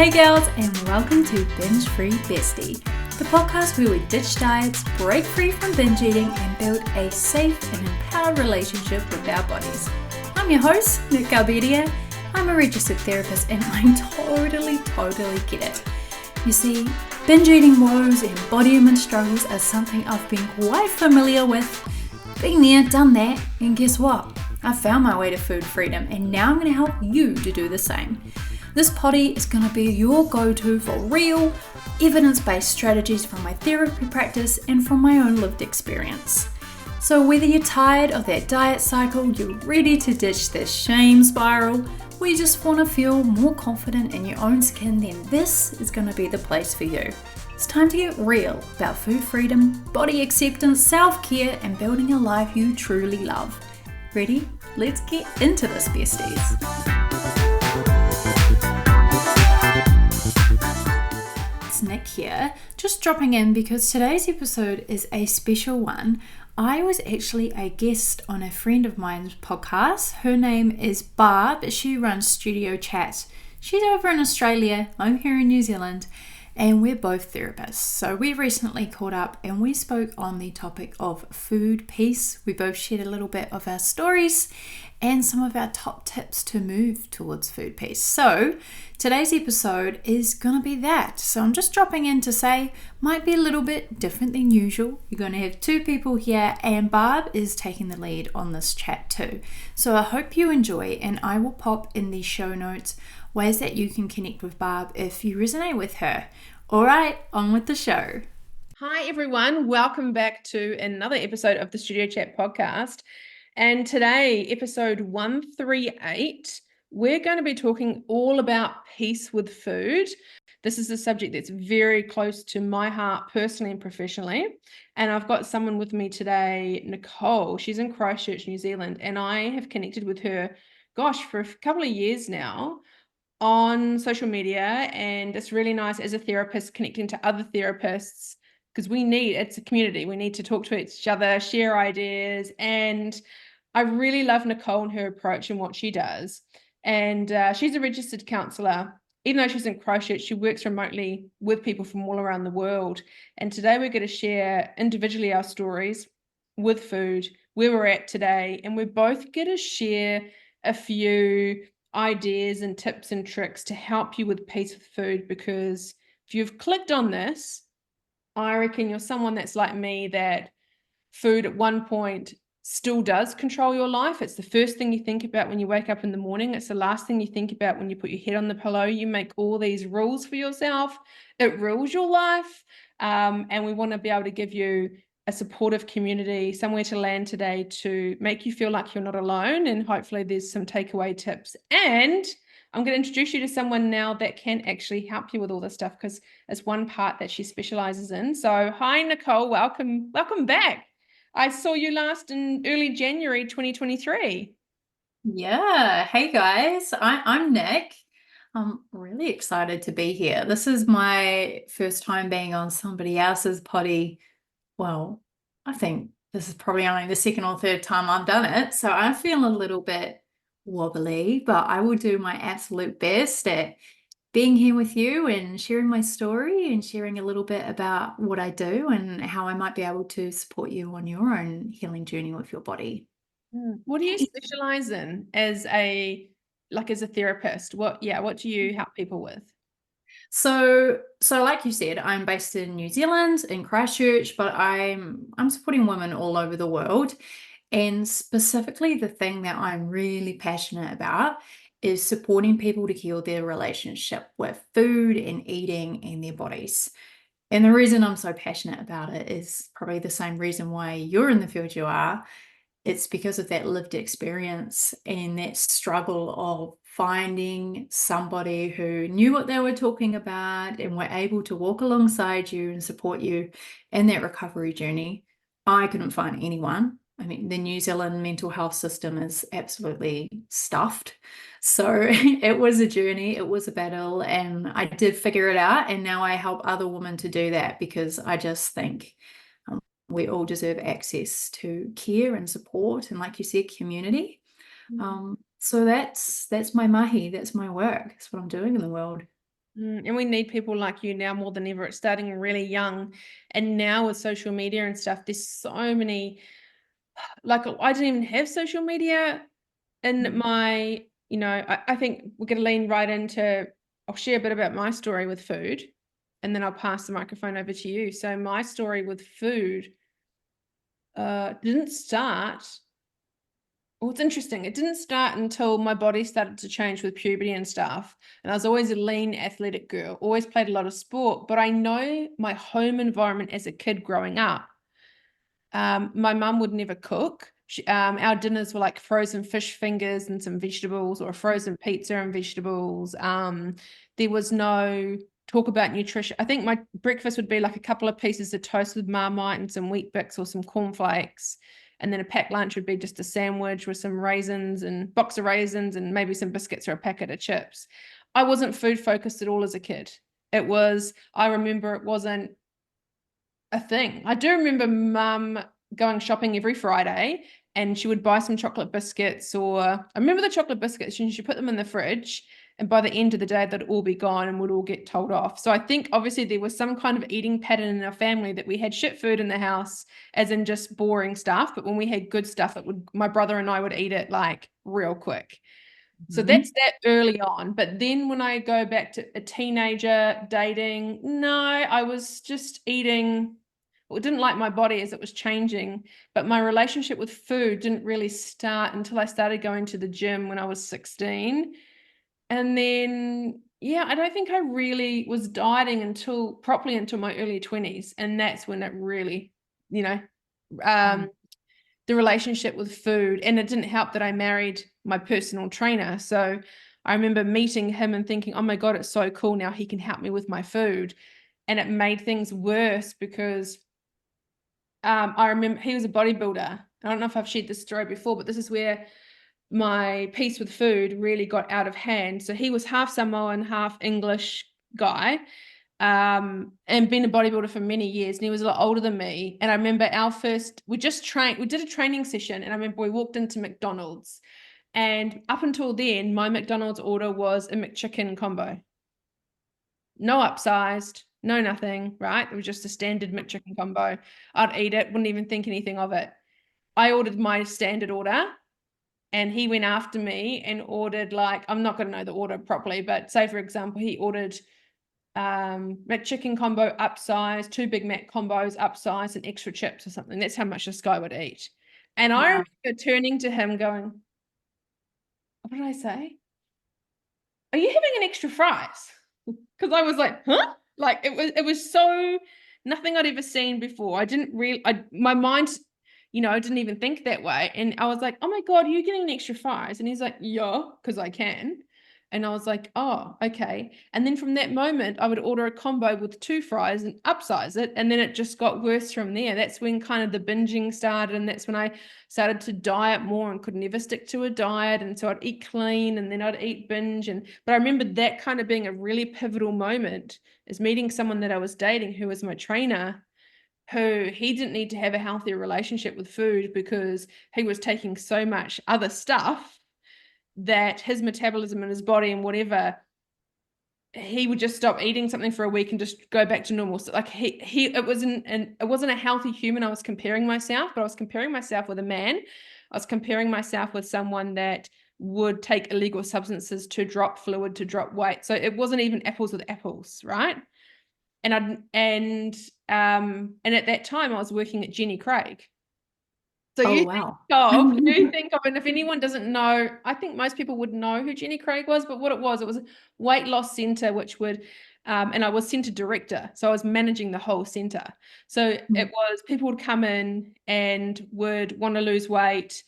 Hey girls, and welcome to Binge Free Bestie, the podcast where we ditch diets, break free from binge eating, and build a safe and empowered relationship with our bodies. I'm your host, Nick Garbedia. I'm a registered therapist and I totally get it. You see, binge eating woes and body image struggles are something I've been quite familiar with. Been there, done that, and guess what? I found my way to food freedom, and now I'm going to help you to do the same. This potty is going to be your go-to for real, evidence-based strategies from my therapy practice and from my own lived experience. So whether you're tired of that diet cycle, you're ready to ditch this shame spiral, or you just want to feel more confident in your own skin, then this is going to be the place for you. It's time to get real about food freedom, body acceptance, self-care, and building a life you truly love. Ready? Let's get into this, besties. It's Nick here, just dropping in because today's episode is a special one. I was actually a guest on a friend of mine's podcast. Her name is Barb. She runs Studio Chat. She's over in Australia. I'm here in New Zealand. And we're both therapists. So we recently caught up and we spoke on the topic of food peace. We both shared a little bit of our stories and some of our top tips to move towards food peace. So today's episode is going to be that. So I'm just dropping in to say, might be a little bit different than usual. You're going to have two people here and Barb is taking the lead on this chat too. So I hope you enjoy, and I will pop in the show notes ways that you can connect with Barb if you resonate with her. All right, on with the show. Hi, everyone. Welcome back to another episode of the Studio Chat podcast. And today, episode 138, we're going to be talking all about peace with food. This is a subject that's very close to my heart personally and professionally. And I've got someone with me today, Nicole. She's in Christchurch, New Zealand, and I have connected with her, for a couple of years now on social media, and it's really nice as a therapist connecting to other therapists because it's a community. We need to talk to each other, share ideas, and I really love Nicole and her approach and what she does. And she's a registered counsellor. Even though she's in Christchurch, she works remotely with people from all around the world. And today we're going to share individually our stories with food, where we're at today, and we're both going to share a few ideas and tips and tricks to help you with peace with food, because if you've clicked on this, I reckon you're someone that's like me, that food at one point still does control your life. It's the first thing you think about when you wake up in the morning. It's the last thing you think about when you put your head on the pillow. You make all these rules for yourself. It rules your life. And we want to be able to give you a supportive community, somewhere to land today to make you feel like you're not alone. And hopefully there's some takeaway tips. And I'm going to introduce you to someone now that can actually help you with all this stuff, because it's one part that she specializes in. So hi, Nicole. Welcome back. I saw you last in early January 2023. Yeah, hey guys, I'm Nick. I'm really excited to be here. This is my first time being on somebody else's potty. Well, I think this is probably only the second or third time I've done it, so I feel a little bit wobbly, but I will do my absolute best at being here with you and sharing my story and sharing a little bit about what I do and how I might be able to support you on your own healing journey with your body. What do you specialize in as a therapist? What do you help people with? So like you said, I'm based in New Zealand, in Christchurch, but I'm supporting women all over the world. And specifically, the thing that I'm really passionate about is supporting people to heal their relationship with food and eating and their bodies. And the reason I'm so passionate about it is probably the same reason why you're in the field you are. It's because of that lived experience and that struggle of finding somebody who knew what they were talking about and were able to walk alongside you and support you in that recovery journey. I couldn't find anyone. I mean, the New Zealand mental health system is absolutely stuffed. So it was a journey, it was a battle, and I did figure it out. And now I help other women to do that, because I just think we all deserve access to care and support, and like you said, community. So that's my mahi, that's my work, that's what I'm doing in the world. And we need people like you now more than ever. It's starting really young. And now with social media and stuff, there's so many, like I didn't even have social media in my, I think we're going to lean right into, I'll share a bit about my story with food, and then I'll pass the microphone over to you. So my story with food didn't start. Well, it's interesting. It didn't start until my body started to change with puberty and stuff. And I was always a lean, athletic girl, always played a lot of sport. But I know my home environment as a kid growing up, my mum would never cook. Our dinners were like frozen fish fingers and some vegetables, or a frozen pizza and vegetables. There was no talk about nutrition. I think my breakfast would be like a couple of pieces of toast with Marmite and some Wheat Bix or some cornflakes. And then a packed lunch would be just a sandwich with some raisins and box of raisins and maybe some biscuits or a packet of chips. I wasn't food focused at all as a kid. I remember it wasn't a thing. I do remember mum going shopping every Friday, and she would buy some chocolate biscuits, or I remember the chocolate biscuits, and she put them in the fridge, and by the end of the day they'd all be gone and would all get told off. So I think obviously there was some kind of eating pattern in our family that we had shit food in the house, as in just boring stuff, but when we had good stuff, my brother and I would eat it like real quick. So that's that early on. But then when I go back to a teenager dating, no, I was just eating. Well, didn't like my body as it was changing, but my relationship with food didn't really start until I started going to the gym when I was 16. And then, yeah, I don't think I really was dieting properly until my early 20s. And that's when it really, the relationship with food. And it didn't help that I married my personal trainer. So I remember meeting him and thinking, oh my God, it's so cool. Now he can help me with my food. And it made things worse because I remember he was a bodybuilder. I don't know if I've shared this story before, but this is where my piece with food really got out of hand. So he was half Samoan, half English guy, and been a bodybuilder for many years. And he was a lot older than me. And I remember we did a training session. And I remember we walked into McDonald's. And up until then, my McDonald's order was a McChicken combo. No upsized, no nothing, right? It was just a standard McChicken combo. I'd eat it, wouldn't even think anything of it. I ordered my standard order, and he went after me and ordered, like, I'm not going to know the order properly, but say, for example, he ordered McChicken combo upsized, 2 Big Mac combos upsized, and extra chips or something. That's how much this guy would eat. And I remember turning to him going, what did I say? Are you having an extra fries? Because I was like, huh? Like it was so nothing I'd ever seen before. My mind, I didn't even think that way. And I was like, oh my God, are you getting an extra fries? And he's like, yeah, because I can. And I was like, oh, okay. And then from that moment, I would order a combo with 2 fries and upsize it. And then it just got worse from there. That's when kind of the binging started. And that's when I started to diet more and could never stick to a diet. And so I'd eat clean and then I'd eat binge. But I remember that kind of being a really pivotal moment, is meeting someone that I was dating who was my trainer, who he didn't need to have a healthy relationship with food because he was taking so much other stuff that his metabolism and his body and whatever, he would just stop eating something for a week and just go back to normal. So like it wasn't a healthy human I was comparing myself, but I was comparing myself with a man. I was comparing myself with someone that would take illegal substances to drop fluid, to drop weight. So it wasn't even apples with apples, right? And at that time I was working at Jenny Craig. So you think of, and if anyone doesn't know, I think most people would know who Jenny Craig was, but what it was a weight loss center, which would, and I was center director. So I was managing the whole center. So it was, people would come in and would want to lose weight,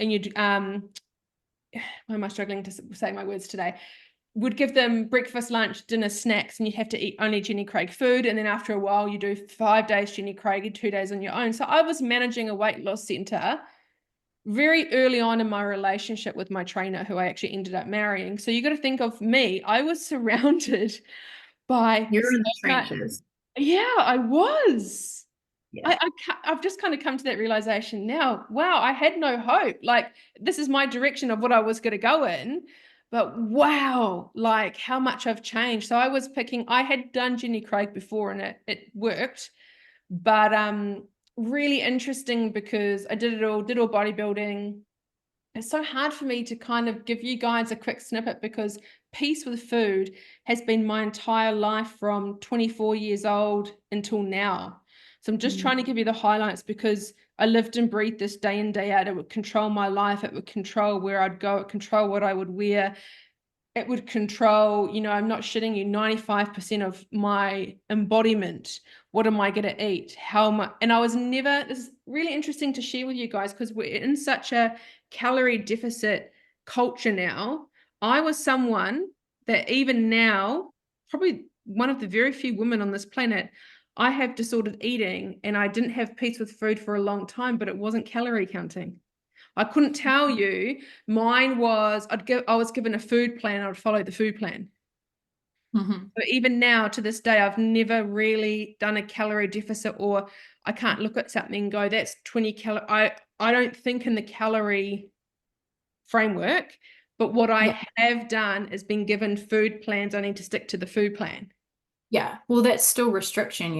and you'd, why am I struggling to say my words today? Would give them breakfast, lunch, dinner, snacks, and you'd have to eat only Jenny Craig food. And then after a while, you do 5 days Jenny Craig and 2 days on your own. So I was managing a weight loss center very early on in my relationship with my trainer, who I actually ended up marrying. So you got to think of me. I was surrounded by You're in the trenches. Yeah, I was. Yeah. I've just kind of come to that realization now. Wow, I had no hope. Like, this is my direction of what I was going to go in. But wow, like how much I've changed. So I had done Jenny Craig before and it worked, but really interesting because I did all bodybuilding. It's so hard for me to kind of give you guys a quick snippet because peace with food has been my entire life from 24 years old until now. So I'm just trying to give you the highlights because I lived and breathed this day in, day out. It would control my life. It would control where I'd go. It would control what I would wear. It would control, I'm not shitting you, 95% of my embodiment. What am I going to eat? How much? And this is really interesting to share with you guys because we're in such a calorie deficit culture now. I was someone that even now, probably one of the very few women on this planet, I have disordered eating and I didn't have peace with food for a long time, but it wasn't calorie counting. I couldn't tell you. Mine was, I was given a food plan. I would follow the food plan. So even now to this day, I've never really done a calorie deficit, or I can't look at something and go, that's 20 calories. I don't think in the calorie framework, but what I have done is been given food plans. I need to stick to the food plan. Yeah. Well, that's still restriction,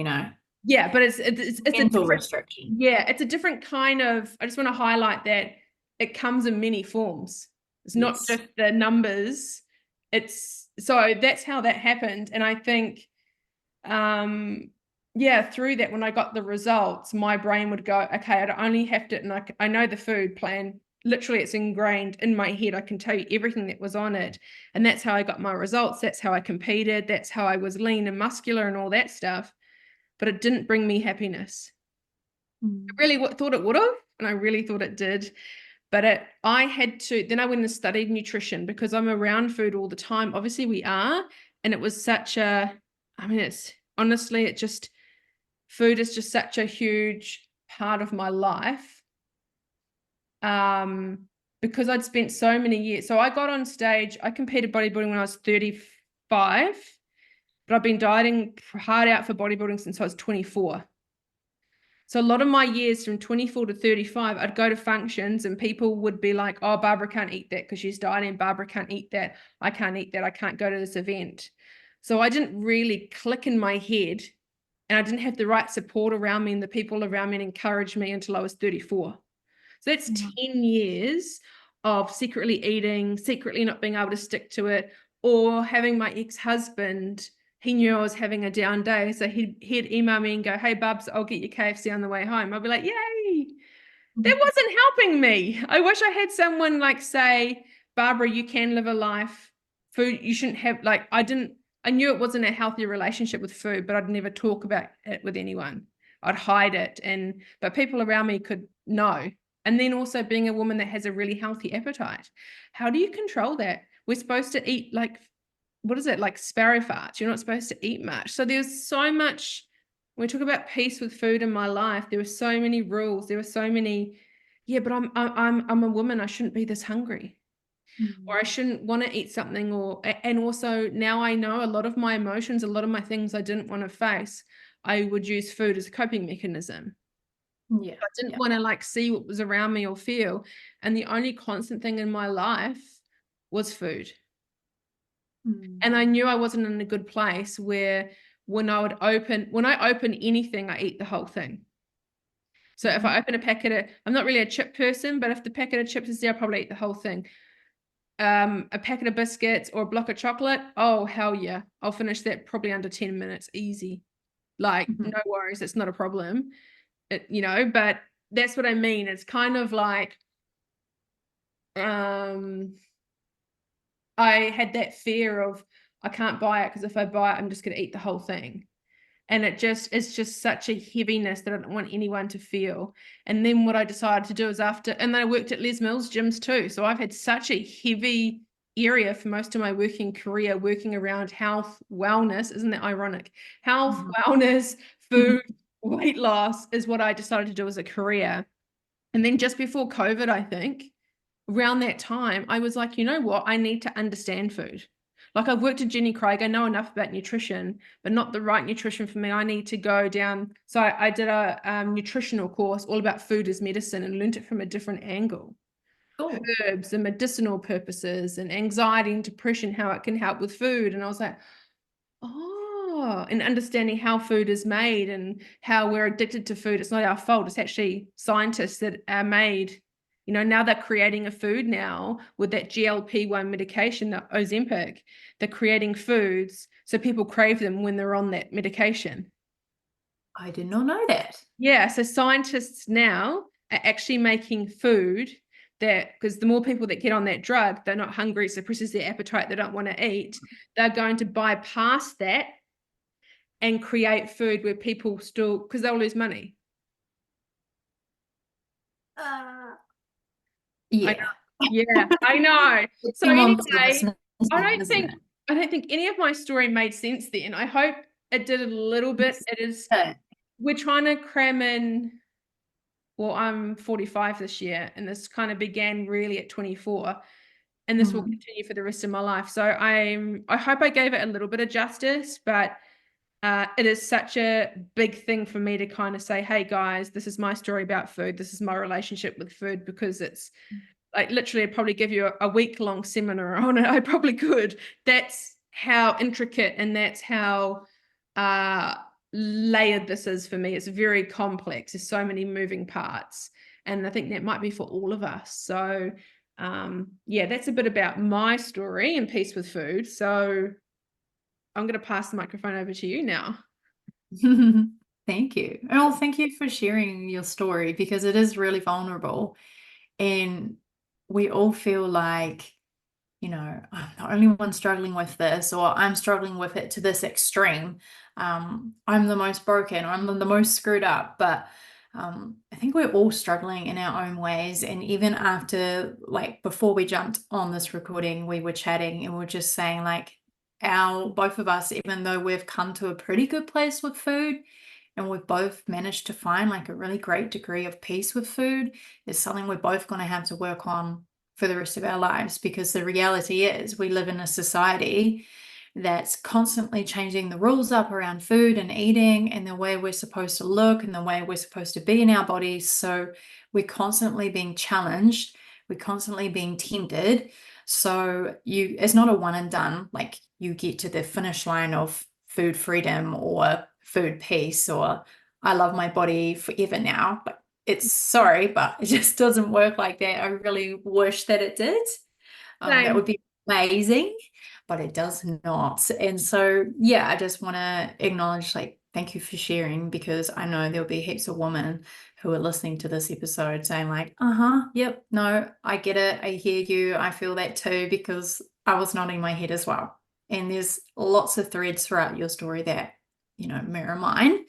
Yeah, but it's a mental different, restriction. yeah, it's a different kind of, I just want to highlight that it comes in many forms. It's not Yes. just the numbers. So that's how that happened. And I think, through that, when I got the results, my brain would go, okay, I only have to, and I know the food plan, literally it's ingrained in my head. I can tell you everything that was on it. And that's how I got my results. That's how I competed. That's how I was lean and muscular and all that stuff. But it didn't bring me happiness. I really thought it would have, and I really thought it did. But I had to, then I went and studied nutrition because I'm around food all the time. Obviously we are. And it was it's honestly, food is just such a huge part of my life. Because I'd spent so many years. So I got on stage, I competed bodybuilding when I was 35, but I've been dieting hard out for bodybuilding since I was 24. So a lot of my years from 24 to 35, I'd go to functions and people would be like, oh, Barbara can't eat that because she's dieting. Barbara can't eat that. I can't eat that. I can't go to this event. So I didn't really click in my head and I didn't have the right support around me and the people around me encouraged me until I was 34. So that's 10 years of secretly eating, secretly not being able to stick to it, or having my ex-husband, he knew I was having a down day. So he'd email me and go, hey, Bubs, I'll get you KFC on the way home. I'll be like, yay. That wasn't helping me. I wish I had someone like say, Barbara, you can live a life. Food, you shouldn't have, I knew it wasn't a healthy relationship with food, but I'd never talk about it with anyone. I'd hide it. But people around me could know. And then also being a woman that has a really healthy appetite. How do you control that? We're supposed to eat like sparrow farts. You're not supposed to eat much. So there's so much, when we talk about peace with food in my life, there were so many rules. There were so many, yeah, but I'm a woman. I shouldn't be this hungry. Or I shouldn't want to eat something, and also now I know a lot of my emotions, a lot of my things I didn't want to face, I would use food as a coping mechanism. Yeah. I didn't want to see what was around me or feel. And the only constant thing in my life was food. And I knew I wasn't in a good place where when I open anything, I eat the whole thing. So if I open a packet I'm not really a chip person, but if the packet of chips is there, I'll probably eat the whole thing. A packet of biscuits or a block of chocolate, oh, hell yeah. I'll finish that probably under 10 minutes, easy. No worries, it's not a problem. But that's what I mean. It's kind of like, I had that fear of, I can't buy it because if I buy it, I'm just going to eat the whole thing. And it's just such a heaviness that I don't want anyone to feel. And then what I decided to do is and then I worked at Les Mills gyms too. So I've had such a heavy area for most of my working career, working around health, wellness. Isn't that ironic? Health, wellness, food, weight loss is what I decided to do as a career. And then just before COVID, I think, around that time, I was like, you know what? I need to understand food. I've worked at Jenny Craig. I know enough about nutrition, but not the right nutrition for me. I need to go down. So I did a nutritional course all about food as medicine and learned it from a different angle. Cool. herbs and medicinal purposes and anxiety and depression, how it can help with food. And I was like, oh, and understanding how food is made and how we're addicted to food. It's not our fault. It's actually scientists that are made, now they're creating a food now with that GLP-1 medication, the Ozempic. They're creating foods so people crave them when they're on that medication. I did not know that. Yeah, so scientists now are actually making food that, because the more people that get on that drug, they're not hungry, suppresses their appetite, they don't want to eat. They're going to bypass that and create food where people still, because they'll lose money. Yeah. I know. It's So been on the anyway, business, I don't isn't think it? I don't think any of my story made sense then. I hope it did a little bit. It is, Yeah. we're trying to cram in. Well, I'm 45 this year, and this kind of began really at 24, and this will continue for the rest of my life. So I hope I gave it a little bit of justice, but it is such a big thing for me to kind of say, hey guys, this is my story about food. This is my relationship with food, because it's like literally I'd probably give you a week-long seminar on it. I probably could. That's how intricate and that's how layered this is for me. It's very complex. There's so many moving parts. And I think that might be for all of us. So yeah, that's a bit about my story and peace with food. So I'm going to pass the microphone over to you now. Thank you. Oh, thank you for sharing your story, because it is really vulnerable. And we all feel like, I'm the only one struggling with this, or I'm struggling with it to this extreme. I'm the most broken, or I'm the most screwed up. But I think we're all struggling in our own ways. And even after, like, before we jumped on this recording, we were chatting and we we're just saying, like, both of us, even though we've come to a pretty good place with food, and we've both managed to find like a really great degree of peace with food, is something we're both going to have to work on for the rest of our lives. Because the reality is we live in a society that's constantly changing the rules up around food and eating and the way we're supposed to look and the way we're supposed to be in our bodies. So we're constantly being challenged, we're constantly being tempted. So it's not a one and done, like you get to the finish line of food freedom or food peace or I love my body forever now. But it's sorry, but it just doesn't work like that. I really wish that it did. That would be amazing, but it does not. And so, yeah, I just want to acknowledge, like, thank you for sharing, because I know there'll be heaps of women who are listening to this episode saying like, yep, no, I get it. I hear you. I feel that too, because I was nodding my head as well. And there's lots of threads throughout your story that, mirror mine.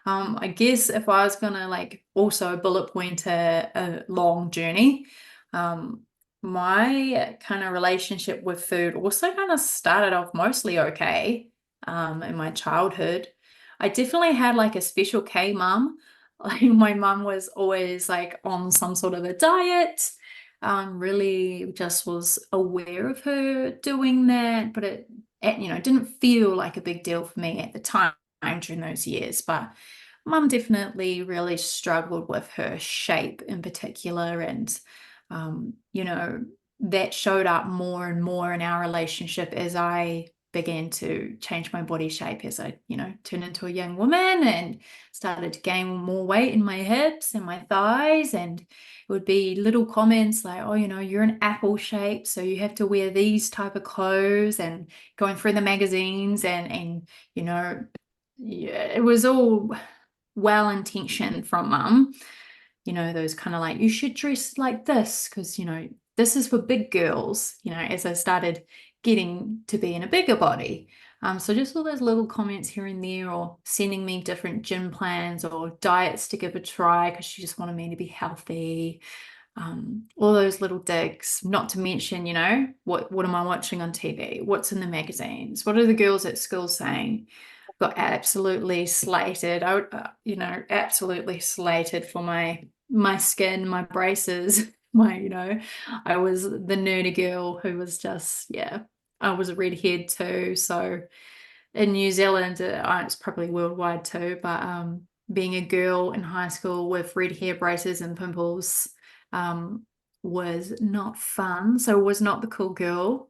I guess if I was going to like also bullet point a long journey, my kind of relationship with food also kind of started off mostly okay in my childhood. I definitely had like a special K mum. Like my mum was always like on some sort of a diet. Really just was aware of her doing that, but it didn't feel like a big deal for me at the time during those years. But mum definitely really struggled with her shape in particular, and that showed up more and more in our relationship as I began to change my body shape, as I turned into a young woman and started to gain more weight in my hips and my thighs. And it would be little comments like, oh, you're an apple shape, so you have to wear these type of clothes, and going through the magazines and yeah, it was all well intentioned from mum. Those kind of like, you should dress like this because this is for big girls, as I started getting to be in a bigger body. So just all those little comments here and there, or sending me different gym plans or diets to give a try because she just wanted me to be healthy. All those little digs, not to mention, what am I watching on TV? What's in the magazines? What are the girls at school saying? Got absolutely slated. Absolutely slated for my skin, my braces, I was the nerdy girl who was just, yeah, I was a redhead too. So in New Zealand, it's probably worldwide too, but being a girl in high school with red hair, braces and pimples, was not fun. So was not the cool girl,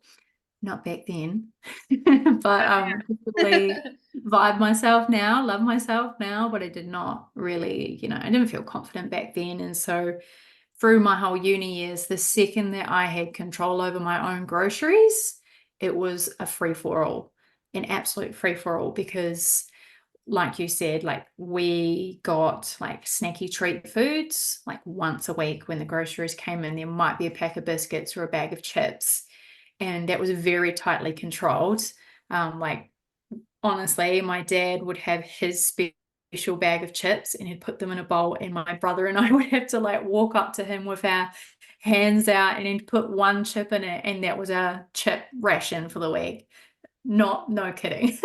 not back then. But definitely vibe myself now, love myself now, but I did not really, I didn't feel confident back then. And so through my whole uni years, the second that I had control over my own groceries, it was a free for all, an absolute free for all, because like you said, like we got like snacky treat foods like once a week when the groceries came in. There might be a pack of biscuits or a bag of chips, and that was very tightly controlled. Like honestly, my dad would have his special bag of chips and he'd put them in a bowl, and my brother and I would have to like walk up to him with our hands out and he'd put one chip in it, and that was our chip ration for the week. No kidding.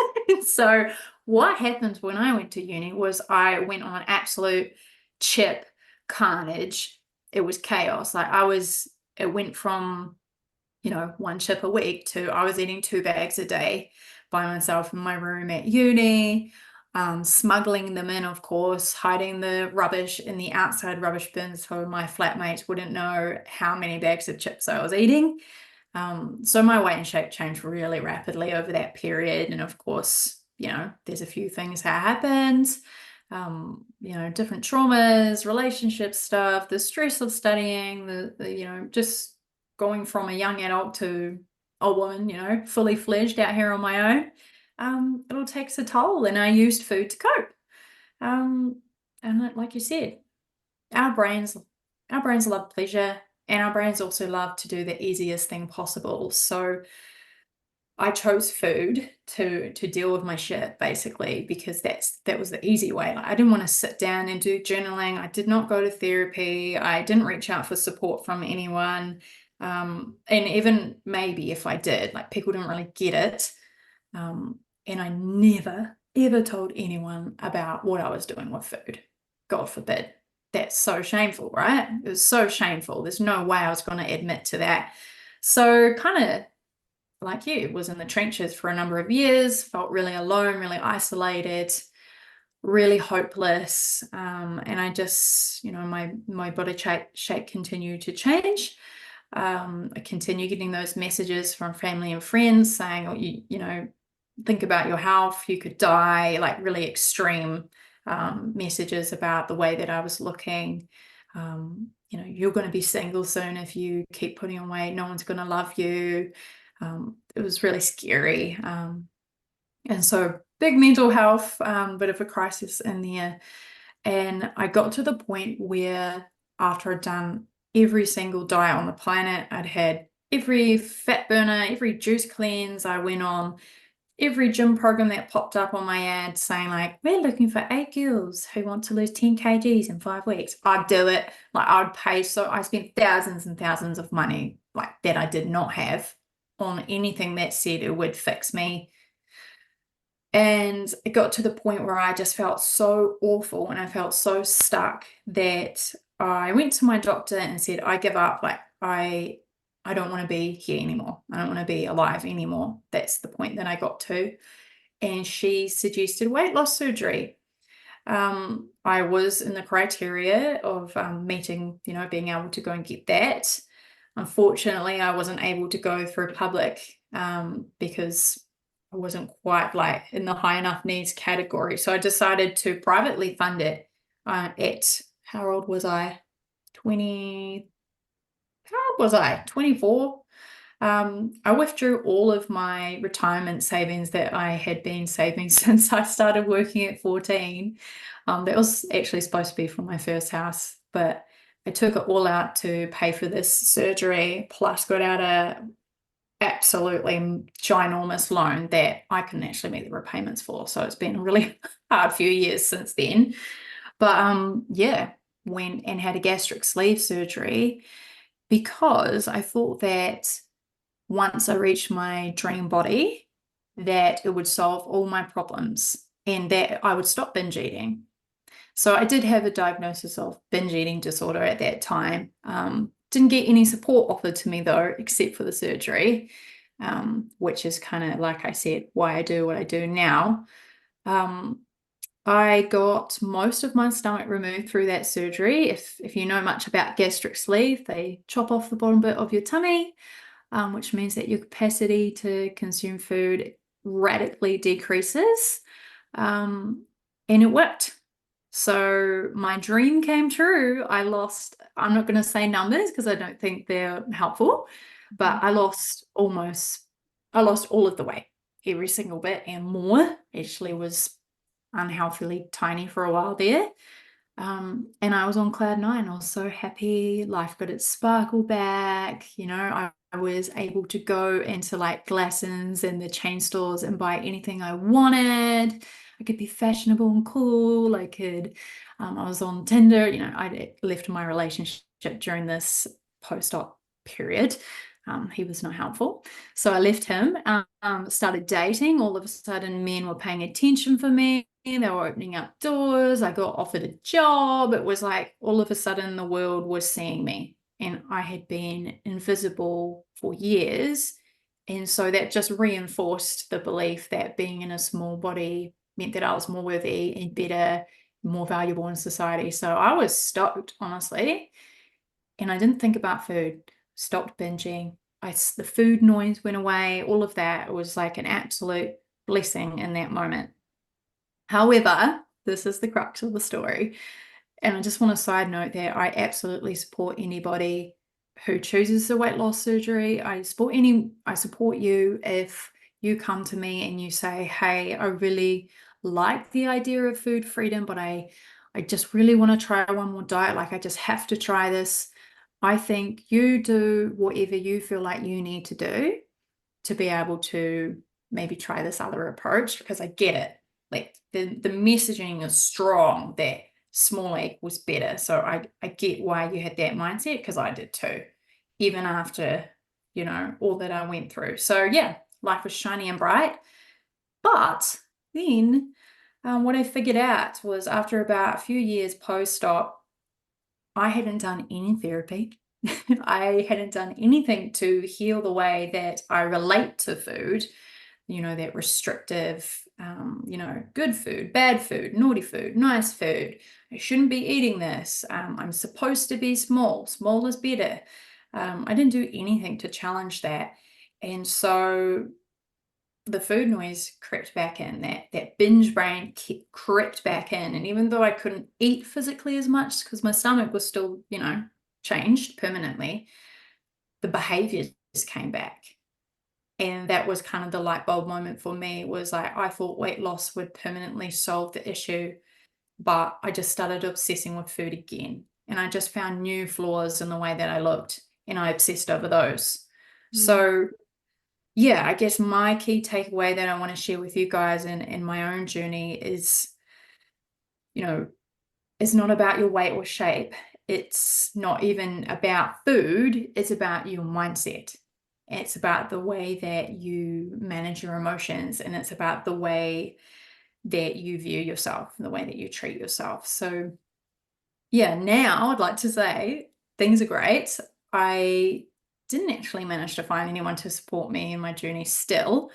So what happened when I went to uni was I went on absolute chip carnage. It was chaos. It went from, one chip a week to I was eating 2 bags a day by myself in my room at uni, smuggling them in, of course, hiding the rubbish in the outside rubbish bins so my flatmates wouldn't know how many bags of chips I was eating. So my weight and shape changed really rapidly over that period. And of course, there's a few things that happened, different traumas, relationship stuff, the stress of studying, just going from a young adult to a woman, fully fledged out here on my own. It all takes a toll, and I used food to cope. And like you said, our brains love pleasure, and our brains also love to do the easiest thing possible. So I chose food to deal with my shit, basically, because that was the easy way. Like, I didn't want to sit down and do journaling. I did not go to therapy. I didn't reach out for support from anyone. And even maybe if I did, like, people didn't really get it. And I never, ever told anyone about what I was doing with food. God forbid. That's so shameful, right? It was so shameful. There's no way I was going to admit to that. So kind of like you, was in the trenches for a number of years, felt really alone, really isolated, really hopeless. And I just, my body shape continued to change. I continue getting those messages from family and friends saying, oh, think about your health, you could die, like really extreme messages about the way that I was looking. You're going to be single soon if you keep putting on weight, no one's going to love you. It was really scary. And so big mental health, bit of a crisis in there. And I got to the point where after I'd done every single diet on the planet, I'd had every fat burner, every juice cleanse I went on, every gym program that popped up on my ad saying like, we're looking for 8 girls who want to lose 10 kgs in 5 weeks. I'd do it. Like I'd pay. So I spent thousands and thousands of money like that I did not have on anything that said it would fix me. And it got to the point where I just felt so awful and I felt so stuck that I went to my doctor and said, I give up. Like I don't want to be here anymore. I don't want to be alive anymore. That's the point that I got to. And she suggested weight loss surgery. I was in the criteria of meeting, being able to go and get that. Unfortunately, I wasn't able to go through public because I wasn't quite like in the high enough needs category. So I decided to privately fund it at, how old was I? 24. I withdrew all of my retirement savings that I had been saving since I started working at 14. That was actually supposed to be for my first house, but I took it all out to pay for this surgery, plus got out a absolutely ginormous loan that I couldn't actually meet the repayments for. So it's been a really hard few years since then. But went and had a gastric sleeve surgery because I thought that once I reached my dream body, that it would solve all my problems and that I would stop binge eating. So I did have a diagnosis of binge eating disorder at that time. Didn't get any support offered to me though, except for the surgery, which is kind of, like I said, why I do what I do now. I got most of my stomach removed through that surgery. If you know much about gastric sleeve, they chop off the bottom bit of your tummy, which means that your capacity to consume food radically decreases. And it worked. So my dream came true. I'm not going to say numbers because I don't think they're helpful, but I lost all of the weight, every single bit and more. Actually was unhealthily tiny for a while there. And I was on cloud nine. I was so happy. Life got its sparkle back. I was able to go into like Glassons and the chain stores and buy anything I wanted. I could be fashionable and cool. I was on Tinder. I left my relationship during this post-op period. He was not helpful. So I left him, started dating. All of a sudden, men were paying attention for me. They were opening up doors. I got offered a job. It was like all of a sudden the world was seeing me, and I had been invisible for years. And so that just reinforced the belief that being in a small body meant that I was more worthy and better, more valuable in society. So I was stoked, honestly. And I didn't think about food, stopped binging. The food noise went away, all of that. It was like an absolute blessing in that moment. However, this is the crux of the story. And I just want to side note that I absolutely support anybody who chooses the weight loss surgery. I support you if you come to me and you say, hey, I really like the idea of food freedom, but I just really want to try one more diet. Like I just have to try this. I think you do whatever you feel like you need to do to be able to maybe try this other approach, because I get it. Like the messaging is strong that small equals better. So I get why you had that mindset, because I did too, even after, all that I went through. So yeah, life was shiny and bright. But then what I figured out was after about a few years post-op, I hadn't done any therapy. I hadn't done anything to heal the way that I relate to food, that restrictive, good food, bad food, naughty food, nice food. I shouldn't be eating this. I'm supposed to be small. Small is better. I didn't do anything to challenge that. And so the food noise crept back in, that binge brain crept back in. And even though I couldn't eat physically as much because my stomach was still, changed permanently, the behaviors came back. And that was kind of the light bulb moment for me. Was like, I thought weight loss would permanently solve the issue, but I just started obsessing with food again. And I just found new flaws in the way that I looked, and I obsessed over those. So yeah, I guess my key takeaway that I want to share with you guys in my own journey is, it's not about your weight or shape. It's not even about food. It's about your mindset. It's about the way that you manage your emotions, and it's about the way that you view yourself and the way that you treat yourself. So yeah, now I'd like to say things are great. I didn't actually manage to find anyone to support me in my journey still.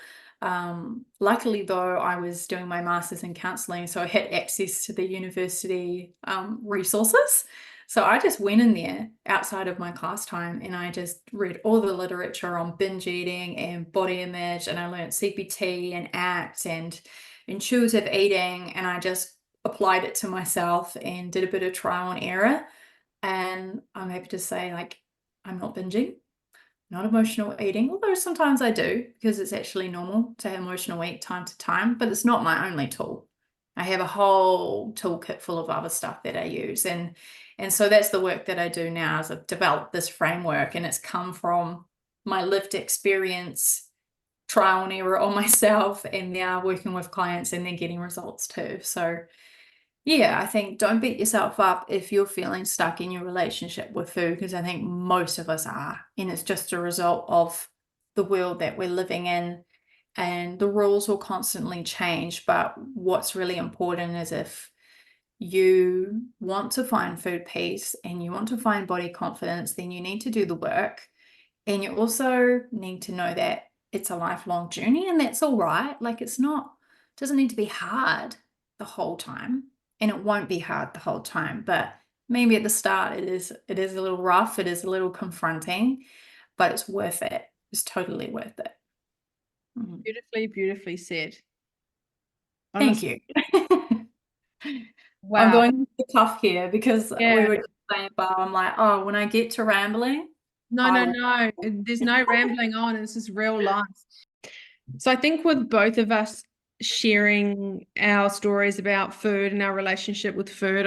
Luckily, though, I was doing my master's in counselling, so I had access to the university resources. So I just went in there outside of my class time, and I just read all the literature on binge eating and body image, and I learned CBT and ACT and intuitive eating, and I just applied it to myself and did a bit of trial and error. And I'm happy to say, like, I'm not binging, not emotional eating, although sometimes I do, because it's actually normal to emotional eat time to time, but it's not my only tool. I have a whole toolkit full of other stuff that I use. And so that's the work that I do now, is I've developed this framework, and it's come from my lived experience, trial and error on myself, and now working with clients and then getting results too. So yeah, I think don't beat yourself up if you're feeling stuck in your relationship with food, because I think most of us are. And it's just a result of the world that we're living in, and the rules will constantly change. But what's really important is, if you want to find food peace and you want to find body confidence, then you need to do the work. And you also need to know that it's a lifelong journey, and that's all right. Like, doesn't need to be hard. The the whole time, and it won't be hard the whole time, but maybe at the start it is a little rough, it is a little confronting, but it's worth it. It's totally worth it. Beautifully, beautifully said. Thank Honestly. you. I'm Wow. going the cuff here because Yeah. we were just saying about, I'm like, oh, when I get to rambling, No. There's no rambling on. This is real life. So I think with both of us sharing our stories about food and our relationship with food,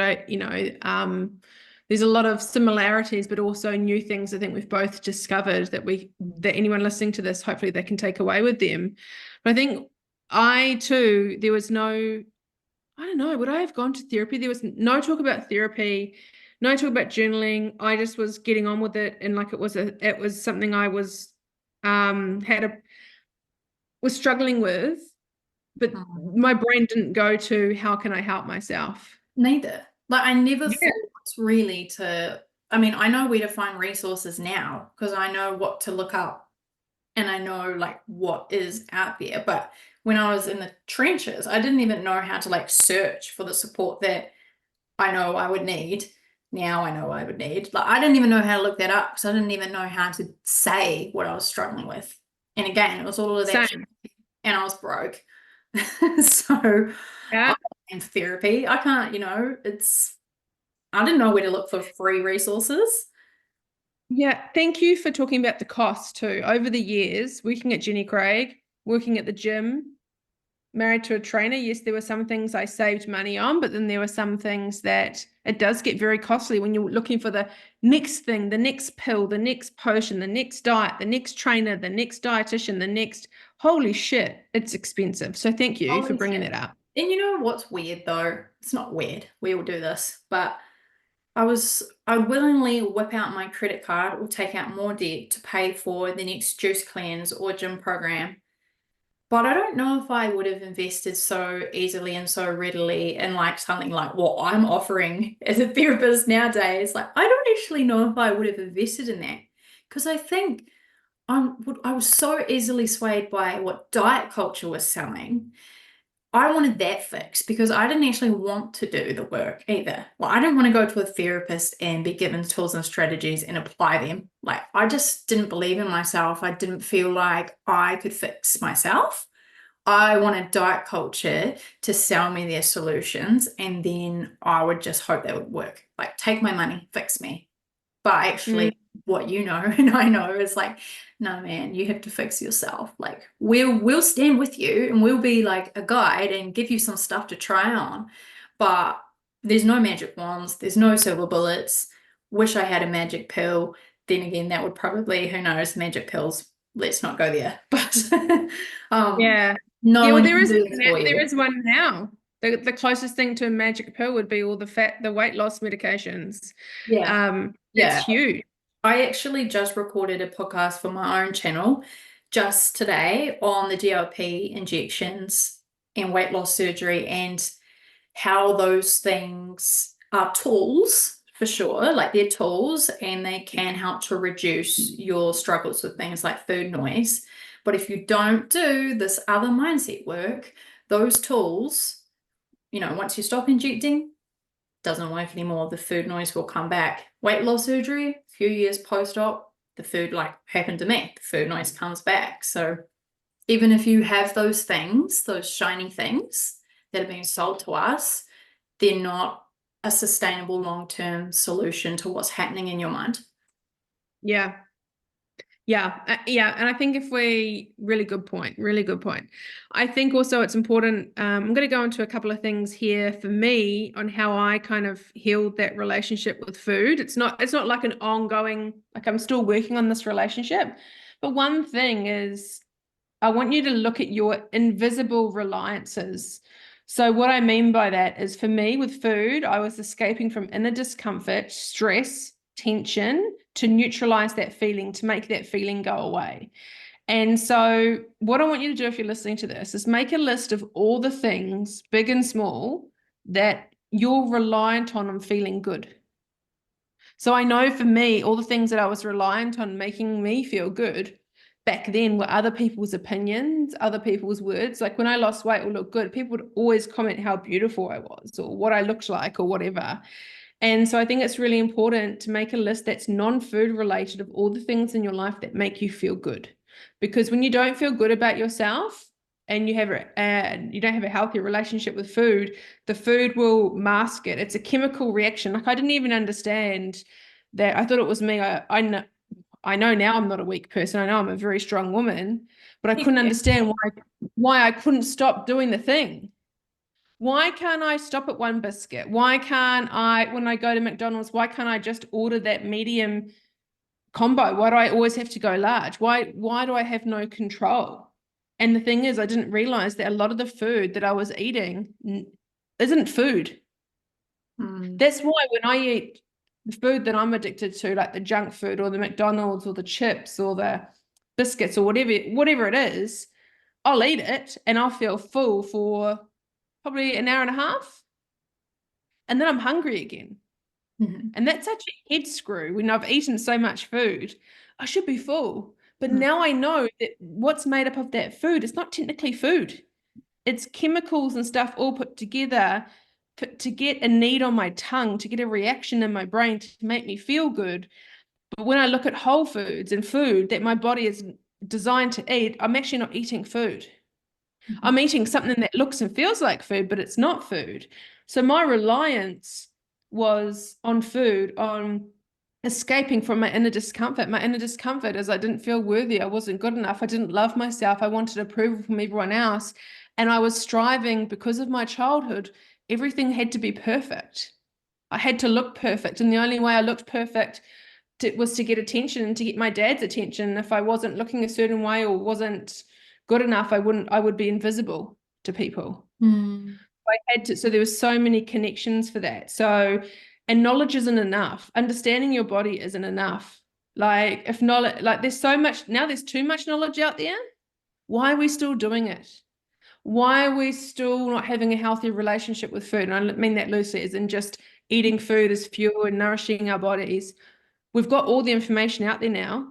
there's a lot of similarities, but also new things I think we've both discovered that anyone listening to this, hopefully they can take away with them. But I think there was no, I don't know, would I have gone to therapy? There was no talk about therapy, no talk about journaling. I just was getting on with it, and like it was something I was was struggling with, but my brain didn't go to how can I help myself? neither. Like, I never Yeah. thought really to, I mean, I know where to find resources now because I know what to look up and I know like what is out there. But when I was in the trenches, I didn't even know how to like search for the support that I know I would need. Now I know I would need. Like, I didn't even know how to look that up because I didn't even know how to say what I was struggling with. And again, it was all of that, Same. and I was broke. So Yeah. in therapy, I can't, I didn't know where to look for free resources. Yeah. Thank you for talking about the cost too. Over the years, working at Jenny Craig, working at the gym, married to a trainer, yes, there were some things I saved money on, but then there were some things that it does get very costly when you're looking for the next thing, the next pill, the next potion, the next diet, the next trainer, the next dietitian, the next, holy shit, it's expensive. So thank you for Holy bringing shit. that up. And you know what's weird though? It's not weird. We all do this, but I willingly whip out my credit card or take out more debt to pay for the next juice cleanse or gym program. But I don't know if I would have invested so easily and so readily in like something like what I'm offering as a therapist nowadays. Like, I don't actually know if I would have invested in that because I think I was so easily swayed by what diet culture was selling. I wanted that fixed because I didn't actually want to do the work either. Well, I didn't want to go to a therapist and be given tools and strategies and apply them. Like, I just didn't believe in myself. I didn't feel like I could fix myself. I wanted diet culture to sell me their solutions, and then I would just hope they would work. Like, take my money, fix me. But Mm, actually, what you know and I know is like, no, man, you have to fix yourself. Like, we'll stand with you and we'll be like a guide and give you some stuff to try on. But there's no magic wands, there's no silver bullets. Wish I had a magic pill. Then again, that would probably, who knows, magic pills. Let's not go there. But yeah. no Yeah, well, one can do this for there you. is one now. The closest thing to a magic pill would be all the weight loss medications. Yeah. That's Yeah. huge. I actually just recorded a podcast for my own channel just today on the DLP injections and weight loss surgery and how those things are tools for sure, like they're tools and they can help to reduce your struggles with things like food noise. But if you don't do this other mindset work, those tools, once you stop injecting, doesn't work anymore. The food noise will come back. Weight loss surgery, a few years post-op, the food, like happened to me, the food noise comes back. So even if you have those things, those shiny things that are being sold to us, they're not a sustainable long-term solution to what's happening in your mind. Yeah. Yeah. And I think really good point, really good point. I think also it's important. I'm going to go into a couple of things here for me on how I kind of healed that relationship with food. It's not like an ongoing, like I'm still working on this relationship. But one thing is I want you to look at your invisible reliances. So what I mean by that is for me with food, I was escaping from inner discomfort, stress, tension to neutralize that feeling, to make that feeling go away. And so what I want you to do if you're listening to this is make a list of all the things, big and small, that you're reliant on feeling good. So I know for me, all the things that I was reliant on making me feel good, back then were other people's opinions, other people's words. Like when I lost weight or looked good, people would always comment how beautiful I was or what I looked like or whatever. And so I think it's really important to make a list that's non-food related of all the things in your life that make you feel good. Because when you don't feel good about yourself and you don't have a healthy relationship with food, the food will mask it. It's a chemical reaction. Like I didn't even understand that. I thought it was me. I know now I'm not a weak person. I know I'm a very strong woman, but I couldn't understand why I couldn't stop doing the thing. Why can't I stop at one biscuit? Why can't I, when I go to McDonald's, why can't I just order that medium combo? Why do I always have to go large? Why do I have no control? And the thing is, I didn't realize that a lot of the food that I was eating isn't food. That's why when I eat the food that I'm addicted to, like the junk food or the McDonald's or the chips or the biscuits or whatever it is, I'll eat it and I'll feel full for probably an hour and a half. And then I'm hungry again. And that's such a head screw when I've eaten so much food. I should be full. But now I know that what's made up of that food, it's not technically food. It's chemicals and stuff all put together to get a need on my tongue, to get a reaction in my brain to make me feel good. But when I look at whole foods and food that my body is designed to eat, I'm actually not eating food. I'm eating something that looks and feels like food, but it's not food. So my reliance was on food, on escaping from my inner discomfort. My inner discomfort is I didn't feel worthy. I wasn't good enough. I didn't love myself. I wanted approval from everyone else. And I was striving because of my childhood. Everything had to be perfect. I had to look perfect. And the only way I looked perfect was to get attention and to get my dad's attention. If I wasn't looking a certain way or wasn't good enough, I would be invisible to people. So there were so many connections for that. So, and knowledge isn't enough. Understanding your body isn't enough. Like if knowledge, like there's so much, now there's too much knowledge out there. Why are we still doing it? Why are we still not having a healthy relationship with food? And I mean that loosely, as in just eating food as fuel and nourishing our bodies. We've got all the information out there now,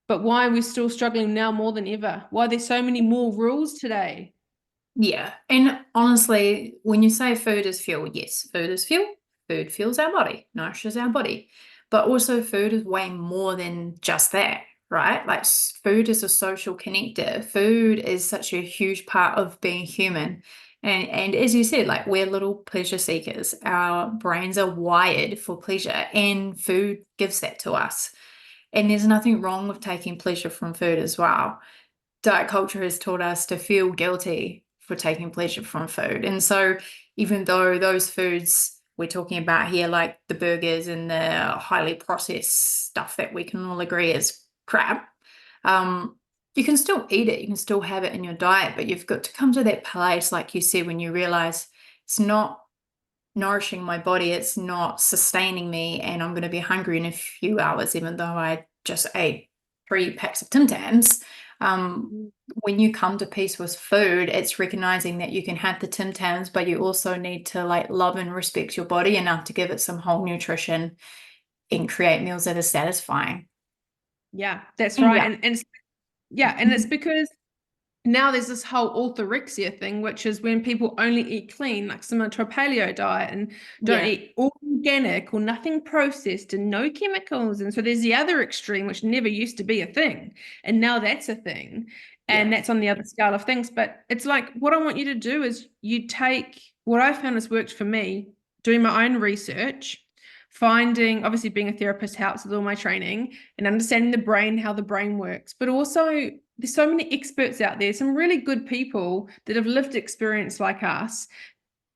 but why are we still struggling now more than ever? Why are there so many more rules today? Yeah. And honestly, when you say food is fuel, yes, food is fuel. Food fuels our body, nourishes our body. But also food is way more than just that, right? Like food is a social connector. Food is such a huge part of being human. And as you said, like we're little pleasure seekers. Our brains are wired for pleasure, and food gives that to us. And there's nothing wrong with taking pleasure from food as well. Diet culture has taught us to feel guilty for taking pleasure from food. And so even though those foods we're talking about here, like the burgers and the highly processed stuff that we can all agree is crap, you can still eat it. You can still have it in your diet, but you've got to come to that place, like you said, when you realize it's not nourishing my body, it's not sustaining me, and I'm going to be hungry in a few hours, even though I just ate 3 packs of Tim Tams. When you come to peace with food, it's recognizing that you can have the Tim Tams, but you also need to like love and respect your body enough to give it some whole nutrition and create meals that are satisfying. Yeah, that's right. Yeah. And it's because now there's this whole orthorexia thing, which is when people only eat clean, like similar to a paleo diet, and don't eat organic or nothing processed and no chemicals. And so there's the other extreme, which never used to be a thing. And now that's a thing. And that's on the other scale of things. But it's like, what I want you to do is you take what I found has worked for me, doing my own research, finding, obviously being a therapist helps with all my training and understanding the brain, how the brain works, but also there's so many experts out there, some really good people that have lived experience like us.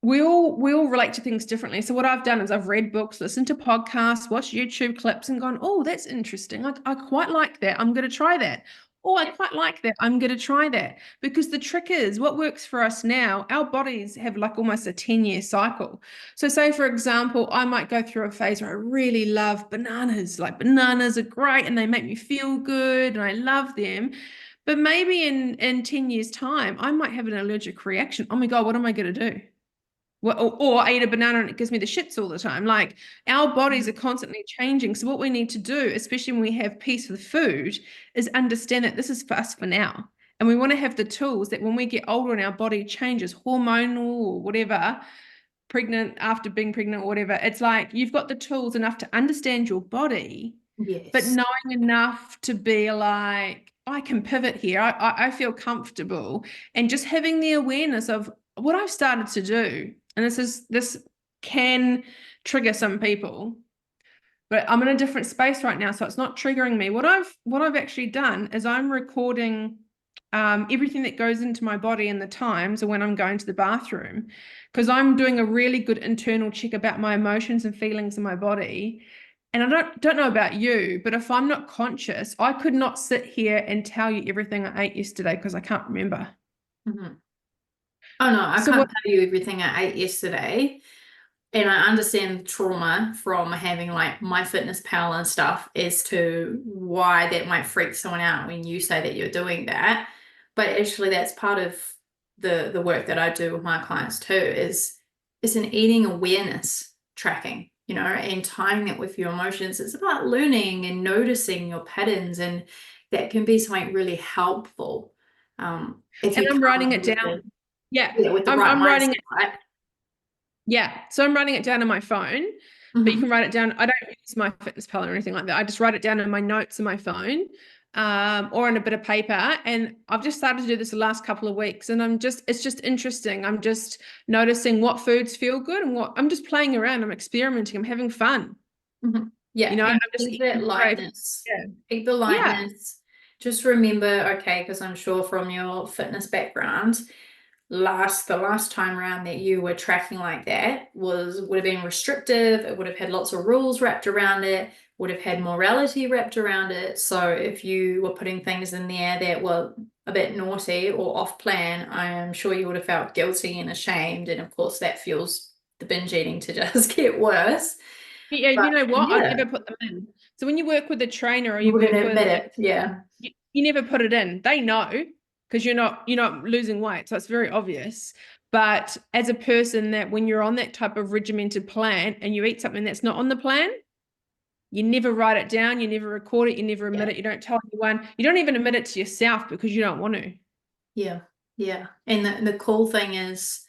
We all relate to things differently. So what I've done is I've read books, listened to podcasts, watched YouTube clips and gone, oh, that's interesting. I quite like that. I'm going to try that. Oh, I quite like that. I'm going to try that. Because the trick is what works for us now, our bodies have like almost a 10-year cycle. So say, for example, I might go through a phase where I really love bananas. Like bananas are great and they make me feel good and I love them. But maybe in 10 years' time, I might have an allergic reaction. Oh my God, what am I going to do? Well, or I eat a banana and it gives me the shits all the time. Like our bodies are constantly changing. So what we need to do, especially when we have peace with food, is understand that this is for us for now. And we want to have the tools that when we get older and our body changes, hormonal or whatever, pregnant, after being pregnant or whatever, it's like you've got the tools enough to understand your body, but Yes. knowing enough to be like, I can pivot here. I feel comfortable. And just having the awareness of what I've started to do. And this can trigger some people, but I'm in a different space right now, so it's not triggering me. What I've actually done is I'm recording everything that goes into my body and the times or when I'm going to the bathroom, because I'm doing a really good internal check about my emotions and feelings in my body. And I don't know about you, but if I'm not conscious, I could not sit here and tell you everything I ate yesterday because I can't remember. Mm-hmm. Oh no, I So can't what tell you everything I ate yesterday. And I understand the trauma from having like my fitness pal and stuff as to why that might freak someone out when you say that you're doing that. But actually that's part of the work that I do with my clients too, is it's an eating awareness tracking, and tying it with your emotions. It's about learning and noticing your patterns, and that can be something really helpful. If and you I'm come writing it in with down. Yeah, with the right I'm writing mindset, it. right? Yeah, so I'm writing it down on my phone, but you Mm-hmm. can write it down. I don't use my fitness pal or anything like that. I just write it down in my notes in my phone, or on a bit of paper. And I've just started to do this the last couple of weeks, and it's just interesting. I'm just noticing what foods feel good and what I'm just playing around. I'm experimenting. I'm having fun. Mm-hmm. Yeah, I'm and just keep that eating what I, lightness. yeah, Keep the yeah. lightness. Just remember, okay, because I'm sure from your fitness background, the last time around that you were tracking like that would have been restrictive. It would have had lots of rules wrapped around it, would have had morality wrapped around it. So if you were putting things in there that were a bit naughty or off plan, I am sure you would have felt guilty and ashamed. And of course, that fuels the binge eating to just get worse. Yeah, But you know what? I yeah, never put them in. So when you work with a trainer or you you wouldn't work admit with it. Yeah. you never put it in. They know because you're not losing weight, so it's very obvious. But as a person that when you're on that type of regimented plan and you eat something that's not on the plan, you never write it down, you never record it, you never admit Yeah. it, you don't tell anyone, you don't even admit it to yourself because you don't want to. Yeah. Yeah. And the cool thing is,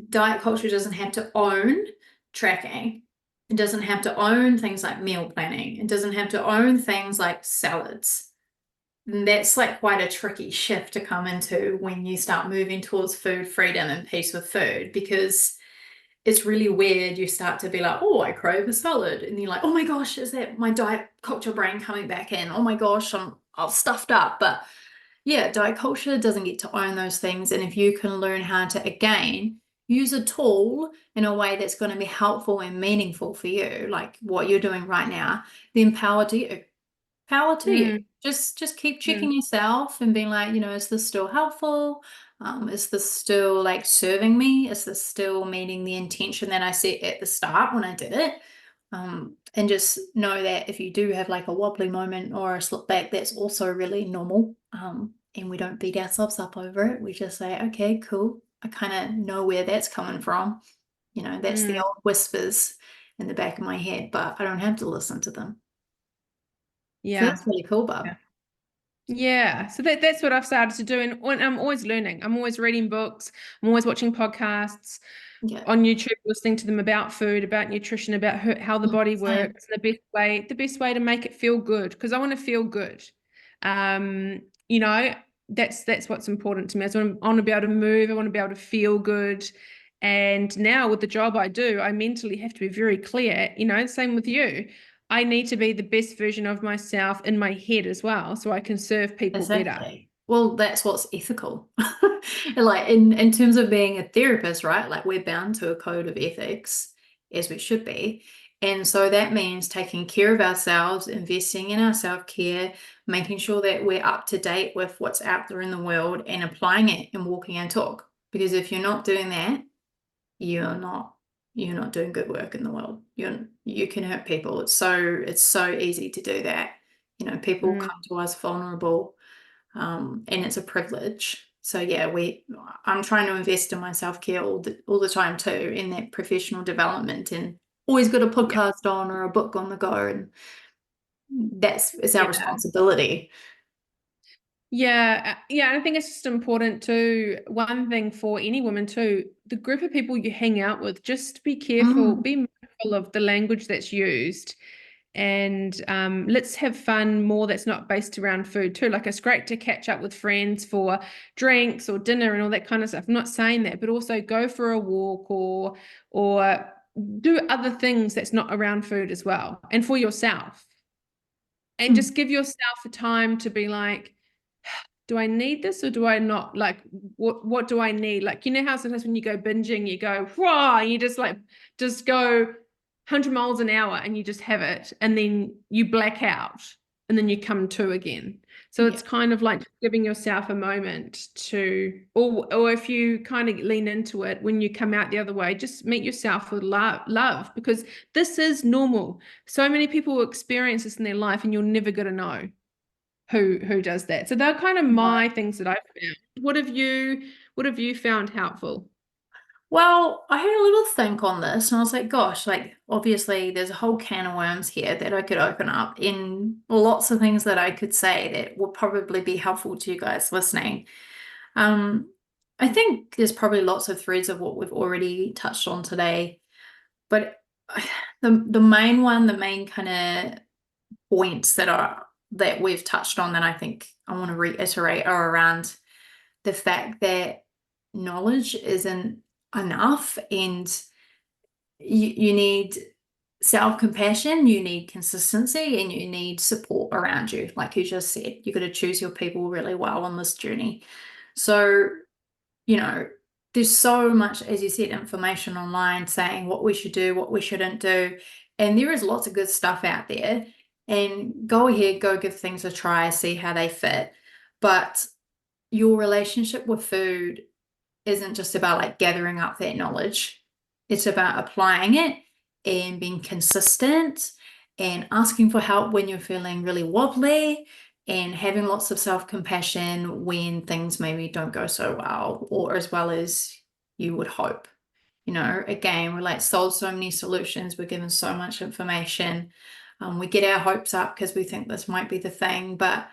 diet culture doesn't have to own tracking. It doesn't have to own things like meal planning. It doesn't have to own things like salads. And that's like quite a tricky shift to come into when you start moving towards food freedom and peace with food, because it's really weird. You start to be like, oh, I crave a salad. And you're like, oh my gosh, is that my diet culture brain coming back in? Oh my gosh, I'm all stuffed up. But yeah, diet culture doesn't get to own those things. And if you can learn how to, again, use a tool in a way that's going to be helpful and meaningful for you, like what you're doing right now, then power to you. Power to you. Mm, Just keep mm, checking yourself and being like, is this still helpful? Is this still like serving me? Is this still meeting the intention that I set at the start when I did it? And just know that if you do have like a wobbly moment or a slip back, that's also really normal. And we don't beat ourselves up over it. We just say, okay, cool. I kind of know where that's coming from. That's the mm. old whispers in the back of my head, but I don't have to listen to them. So Yeah. that's really cool, Bob. Yeah, so that's what I've started to do, and I'm always learning. I'm always reading books. I'm always watching podcasts Yeah. on YouTube, listening to them about food, about nutrition, about how the body Same. works, the best way to make it feel good, because I want to feel good. You know, that's what's important to me. I want to be able to move. I want to be able to feel good. And now with the job I do, I mentally have to be very clear. Same with you. I need to be the best version of myself in my head as well, so I can serve people better. Exactly. Well, that's what's ethical. Like in terms of being a therapist, right? Like we're bound to a code of ethics, as we should be. And so that means taking care of ourselves, investing in our self-care, making sure that we're up to date with what's out there in the world and applying it and walking our talk. Because if you're not doing that, you're not you're not doing good work in the world. You can hurt people. It's so easy to do that. People Mm, come to us vulnerable, and it's a privilege. So yeah, I'm trying to invest in my self-care all the time too, in that professional development, and always got a Yeah. podcast on or a book on the go, and it's our Yeah. responsibility. Yeah, I think it's just important to one thing for any woman too, the group of people you hang out with, just be careful, Mm, be mindful of the language that's used, and let's have fun more that's not based around food too. Like it's great to catch up with friends for drinks or dinner and all that kind of stuff. I'm not saying that, but also go for a walk or do other things that's not around food as well, and for yourself. And mm, just give yourself a time to be like, do I need this or do I not? Like, what do I need? Like, you know how sometimes when you go binging, you go, wow, you just go 100 miles an hour and you just have it, and then you black out and then you come to again. So yeah. it's kind of like giving yourself a moment to, or if you kind of lean into it, when you come out the other way, just meet yourself with love, because this is normal. So many people experience this in their life, and you're never going to know who does that. So they're kind of No. my things that I found. What have you found helpful? Well, I had a little think on this, and I was like, gosh, like obviously there's a whole can of worms here that I could open up, in lots of things that I could say that will probably be helpful to you guys listening. Um, I think there's probably lots of threads of what we've already touched on today, but the main one, the main kind of points that we've touched on that I think I want to reiterate are around the fact that knowledge isn't enough, and you need self-compassion, you need consistency, and you need support around you. Like you just said, you got to choose your people really well on this journey. So, you know, there's so much, as you said, information online saying what we should do, what we shouldn't do. And there is lots of good stuff out there. And go ahead, go give things a try, see how they fit. But your relationship with food isn't just about like gathering up that knowledge. It's about applying it and being consistent and asking for help when you're feeling really wobbly, and having lots of self-compassion when things maybe don't go so well or as well as you would hope. Again, we're like sold so many solutions, we're given so much information. We get our hopes up because we think this might be the thing, but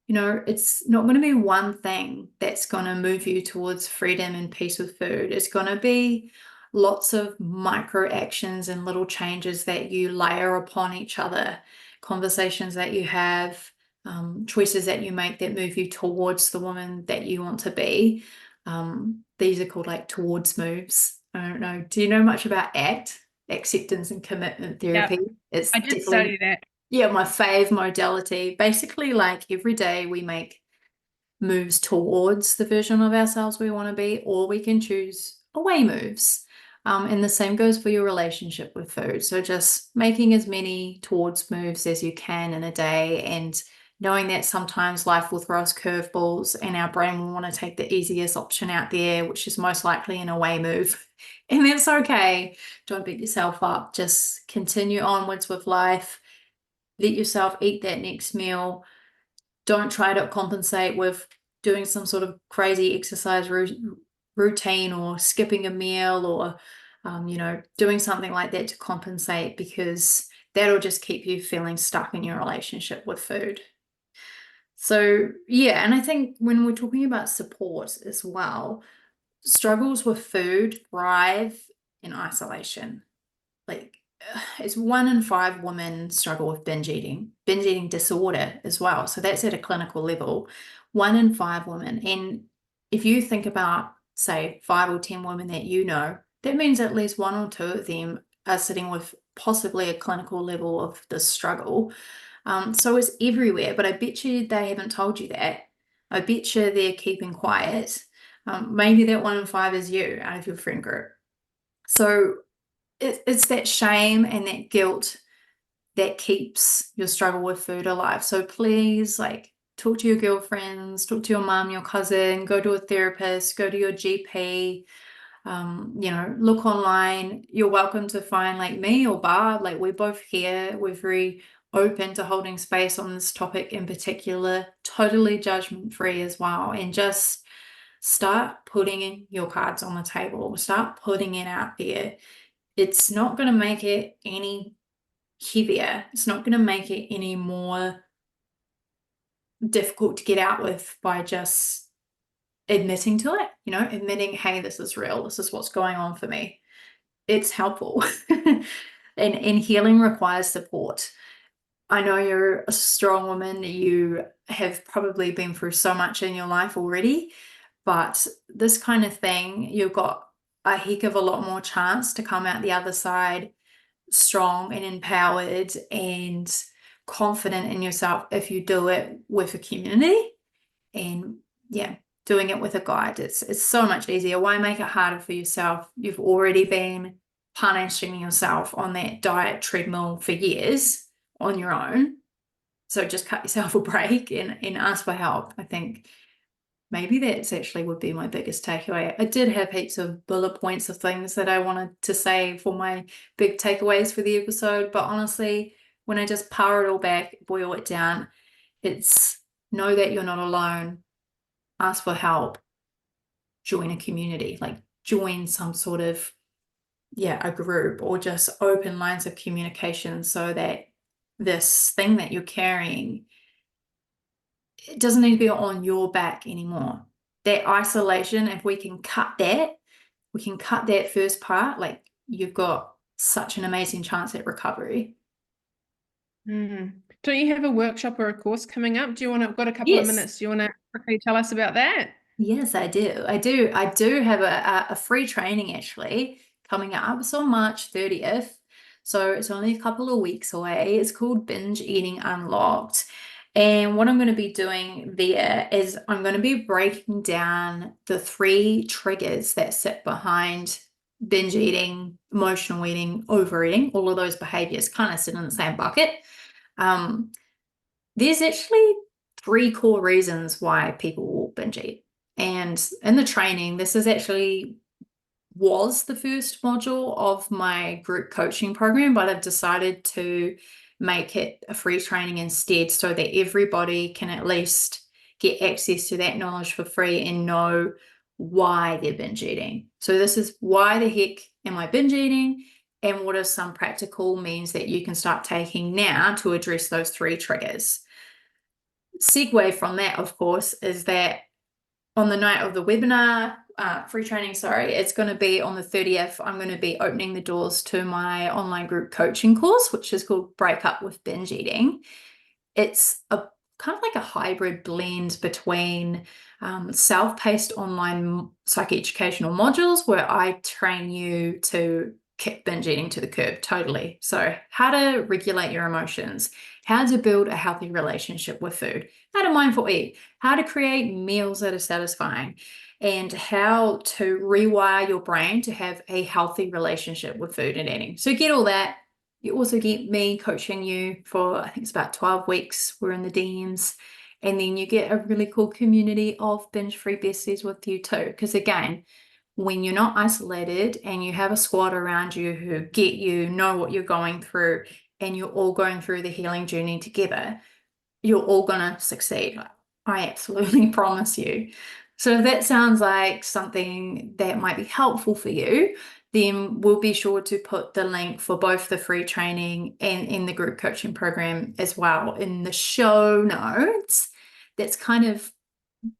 it's not going to be one thing that's going to move you towards freedom and peace with food. It's going to be lots of micro actions and little changes that you layer upon each other, conversations that you have, choices that you make that move you towards the woman that you want to be. These are called like towards moves. I don't know. Do you know much about ACT, acceptance and commitment Yeah, therapy? It's I did definitely, study that. yeah, my fave modality. Basically, like every day we make moves towards the version of ourselves we want to be, or we can choose away moves. And the same goes for your relationship with food. So just making as many towards moves as you can in a day, and knowing that sometimes life will throw us curveballs and our brain will want to take the easiest option out there, which is most likely an away move. And that's okay. Don't beat yourself up. Just continue onwards with life. Let yourself eat that next meal. Don't try to compensate with doing some sort of crazy exercise routine or skipping a meal, or doing something like that to compensate, because that'll just keep you feeling stuck in your relationship with food. So yeah, and I think when we're talking about support as well, struggles with food thrive in isolation. Like it's 1 in 5 women struggle with binge eating disorder as well. So that's at a clinical level, 1 in 5 women. And if you think about, say, 5 or 10 women that that means at least 1 or 2 of them are sitting with possibly a clinical level of this struggle. So it's everywhere, but I bet you they haven't told you that. I bet you they're keeping quiet. Maybe that 1 in 5 is you out of your friend group. So it's that shame and that guilt that keeps your struggle with food alive. So please, like, talk to your girlfriends, talk to your mom, your cousin, go to a therapist, go to your GP, look online. You're welcome to find like me or Barb, like we're both here. We're very open to holding space on this topic in particular, totally judgment free as well. And just Start putting in your cards on the table. Start putting it out there. It's not going to make it any heavier. It's not going to make it any more difficult to get out with by just admitting to it, admitting, hey, this is real. This is what's going on for me. It's helpful. And healing requires support. I know you're a strong woman. You have probably been through so much in your life already, but this kind of thing, you've got a heck of a lot more chance to come out the other side strong and empowered and confident in yourself if you do it with a community and doing it with a guide. It's so much easier. Why make it harder for yourself? You've already been punishing yourself on that diet treadmill for years on your own. So just cut yourself a break and ask for help. I think maybe that's actually would be my biggest takeaway. I did have heaps of bullet points of things that I wanted to say for my big takeaways for the episode, but honestly, when I just power it all back, boil it down, it's know that you're not alone, ask for help, join a community, like join some sort of, a group, or just open lines of communication so that this thing that you're carrying, it doesn't need to be on your back anymore. That isolation, if we can cut that first part, like you've got such an amazing chance at recovery. Don't you have a workshop or a course coming up? I've got a couple of Yes. minutes. Do you want to quickly tell us about that? Yes, I do. I do have a free training actually coming up. It's on March 30th. So it's only a couple of weeks away. It's called Binge Eating Unlocked. And what I'm going to be doing there is I'm going to be breaking down the 3 triggers that sit behind binge eating, emotional eating, overeating. All of those behaviors kind of sit in the same bucket. There's actually 3 core reasons why people will binge eat. And in the training, this is actually was the first module of my group coaching program, but I've decided to make it a free training instead so that everybody can at least get access to that knowledge for free and know why they're binge eating. So this is why the heck am I binge eating, and what are some practical means that you can start taking now to address those 3 triggers. Segue from that, of course, is that on the night of the webinar, free training, it's going to be on the 30th. I'm going to be opening the doors to my online group coaching course, which is called Break Up with Binge Eating. It's a kind of like a hybrid blend between self-paced online psychoeducational modules where I train you to kick binge eating to the curb totally. So how to regulate your emotions, how to build a healthy relationship with food, how to mindful eat, how to create meals that are satisfying, and how to rewire your brain to have a healthy relationship with food and eating. So get all that. You also get me coaching you for, I think it's about 12 weeks. We're in the DMs. And then you get a really cool community of binge-free besties with you too. Because again, when you're not isolated and you have a squad around you who get you, know what you're going through, and you're all going through the healing journey together, you're all going to succeed. I absolutely promise you. So if that sounds like something that might be helpful for you, then we'll be sure to put the link for both the free training and in the group coaching program as well in the show notes. That's kind of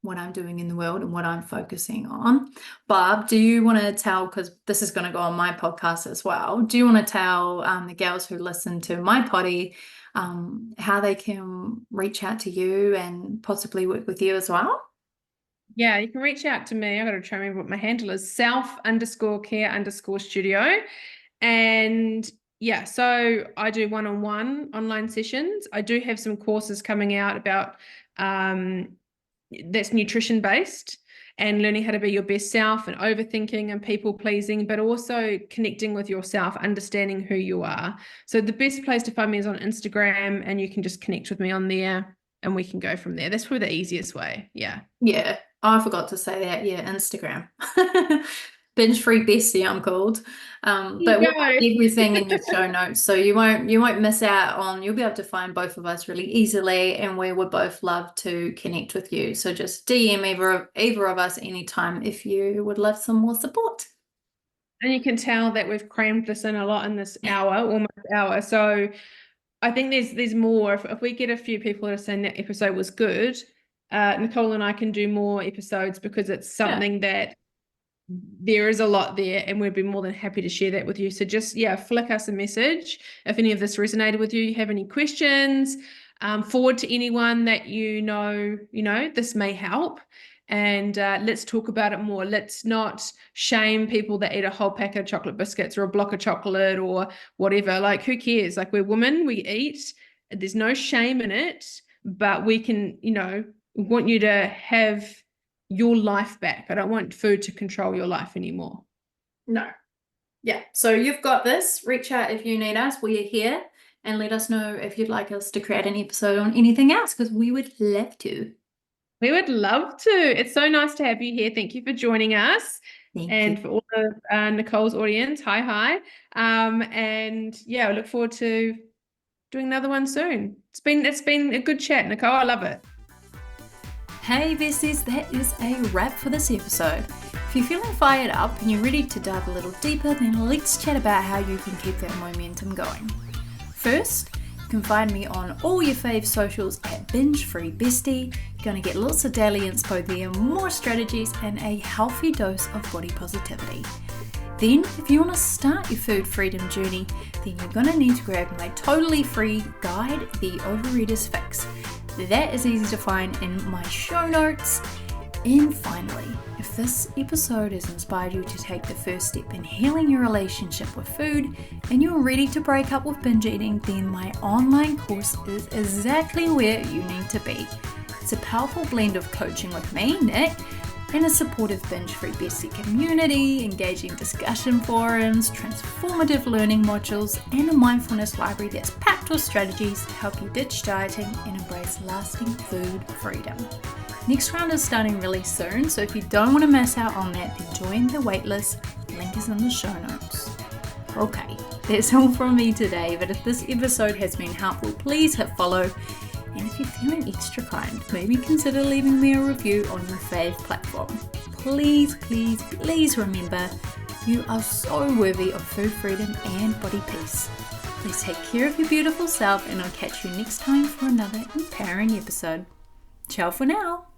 what I'm doing in the world and what I'm focusing on. Barb, do you want to tell, because this is going to go on my podcast as well, do you want to tell the girls who listen to my potty how they can reach out to you and possibly work with you as well? Yeah, you can reach out to me. I've got to try and remember what my handle is, self_care_studio. And yeah, so I do one-on-one online sessions. I do have some courses coming out about that's nutrition based and learning how to be your best self and overthinking and people pleasing, but also connecting with yourself, understanding who you are. So the best place to find me is on Instagram, and you can just connect with me on there and we can go from there. That's probably the easiest way. Yeah. Yeah. Oh, I forgot to say that. Yeah, Instagram. Binge Free Bestie, I'm called. But we'll put everything in your show notes, so you won't miss out on. You'll be able to find both of us really easily, and we would both love to connect with you. So just DM either of us anytime if you would love some more support. And you can tell that we've crammed this in a lot in this hour, almost hour. So I think there's more. If we get a few people that are saying that episode was good, Nicole and I can do more episodes because it's something that there is a lot there, and we'd be more than happy to share that with you. So just, flick us a message if any of this resonated with you, have any questions, forward to anyone that you know, this may help. And let's talk about it more. Let's not shame people that eat a whole pack of chocolate biscuits or a block of chocolate or whatever. Like, who cares? Like, we're women, we eat. There's no shame in it, but we can, want you to have your life back. I don't want food to control your life anymore. No. Yeah. So you've got this. Reach out if you need us. We are here. And let us know if you'd like us to create an episode on anything else, because we would love to. We would love to. It's so nice to have you here. Thank you for joining us. Thank and you. For all of Nicole's audience, hi. And I look forward to doing another one soon. It's been a good chat, Nicole. I love it. Hey besties, that is a wrap for this episode. If you're feeling fired up and you're ready to dive a little deeper, then let's chat about how you can keep that momentum going. First, you can find me on all your fave socials at Binge Free Bestie. You're going to get lots of daily inspo there, more strategies, and a healthy dose of body positivity. Then, if you want to start your food freedom journey, then you're going to need to grab my totally free guide, The Overeater's Fix. That is easy to find in my show notes. And finally, if this episode has inspired you to take the first step in healing your relationship with food and you're ready to break up with binge eating, then my online course is exactly where you need to be. It's a powerful blend of coaching with me, Nick, and a supportive Binge Free Bestie community, engaging discussion forums, transformative learning modules, and a mindfulness library that's packed with strategies to help you ditch dieting and embrace lasting food freedom. Next round is starting really soon, so if you don't want to miss out on that, then join the waitlist. Link is in the show notes. Okay, that's all from me today, but if this episode has been helpful, please hit follow. And if you're feeling extra kind, maybe consider leaving me a review on your fave platform. Please remember, you are so worthy of food freedom and body peace. Please take care of your beautiful self, and I'll catch you next time for another empowering episode. Ciao for now.